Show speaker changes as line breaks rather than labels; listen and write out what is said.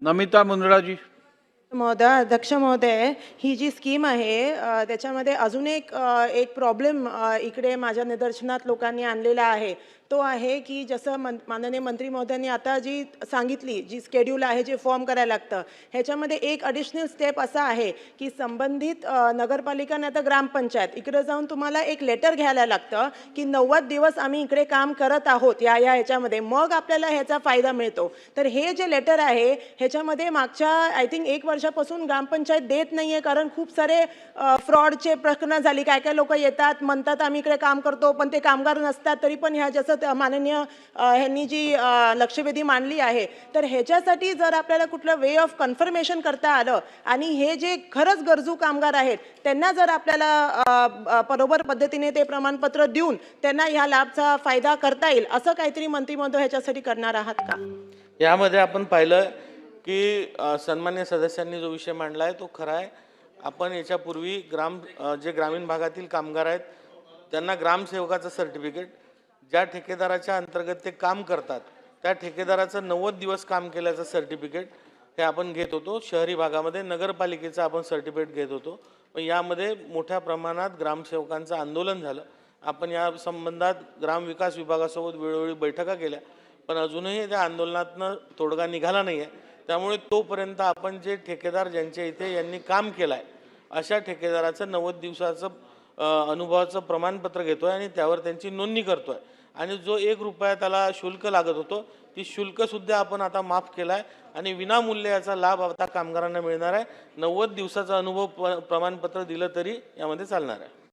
नमिता मुंदड़ाजी।
महोदय, अध्यक्ष महोदय, ही जी स्कीम आहे त्याच्यामध्ये अजून एक प्रॉब्लेम इकडे माझ्या निदर्शनात लोकांनी आणलेला आहे. तो आहे की जसं माननीय मंत्री महोदयांनी आता जी सांगितली, जी शेड्यूल आहे, जे फॉर्म करायला लागतं, ह्याच्यामध्ये एक ॲडिशनल स्टेप असा आहे की संबंधित नगरपालिका नाही तर ग्रामपंचायत इकडे जाऊन तुम्हाला एक लेटर घ्यायला लागतं की 90 दिवस आम्ही इकडे काम करत आहोत ह्याच्यामध्ये, मग आपल्याला ह्याचा फायदा मिळतो. तर हे जे लेटर आहे ह्याच्यामध्ये मागच्या आय थिंक 1 वर्षापासून ग्रामपंचायत देत नाहीये, कारण खूप सारे फ्रॉडचे प्रकरणं झाली. काय काय लोक येतात, म्हणतात आम्ही इकडे काम करतो, पण ते कामगार नसतात. तरी पण ह्या जसं माननीय ह्यांनी जी लक्षवेधी मांडली आहे, तर ह्याच्यासाठी जर आपल्याला कुठलं वे ऑफ कन्फर्मेशन करता आलं आणि हे जे खरंच गरजू कामगार आहेत त्यांना जर आपल्याला बरोबर पद्धतीने ते प्रमाणपत्र देऊन त्यांना ह्या लाभचा फायदा करता येईल, असं काहीतरी मंत्री महोदय ह्याच्यासाठी करणार आहात का?
यामध्ये आपण पाहिलं की सन्मान्य सदस्यांनी जो विषय मांडला आहे तो खरा आहे. आपण याच्यापूर्वी जे ग्रामीण भागातील कामगार आहेत त्यांना ग्रामसेवकाचं सर्टिफिकेट, ज्या ठेकेदाराच्या अंतर्गत ते काम करतात त्या ठेकेदाराचं 90 दिवस काम केल्याचं सर्टिफिकेट हे आपण घेत होतो. शहरी भागामध्ये नगरपालिकेचं आपण सर्टिफिकेट घेत होतो. पण यामध्ये मोठ्या प्रमाणात ग्रामसेवकांचं आंदोलन झालं. आपण या संबंधात ग्रामविकास विभागासोबत वेळोवेळी बैठका केल्या, पण अजूनही त्या आंदोलनातनं तोडगा निघाला नाही आहे. त्यामुळे तोपर्यंत आपण जे ठेकेदार ज्यांच्या इथे यांनी काम केलं आहे अशा ठेकेदाराचं 90 दिवसाचं अनुभवाचं प्रमाणपत्र घेतो आहे आणि त्यावर त्यांची नोंदणी करतो आहे. आणि जो 1 रुपया त्याला शुल्क लागत होतो ती शुल्कसुद्धा आपण आता माफ केला आहे आणि विनामूल्य याचा लाभ आता कामगारांना मिळणार आहे. 90 दिवसाचा अनुभव प्रमाणपत्र दिलं तरी यामध्ये चालणार आहे.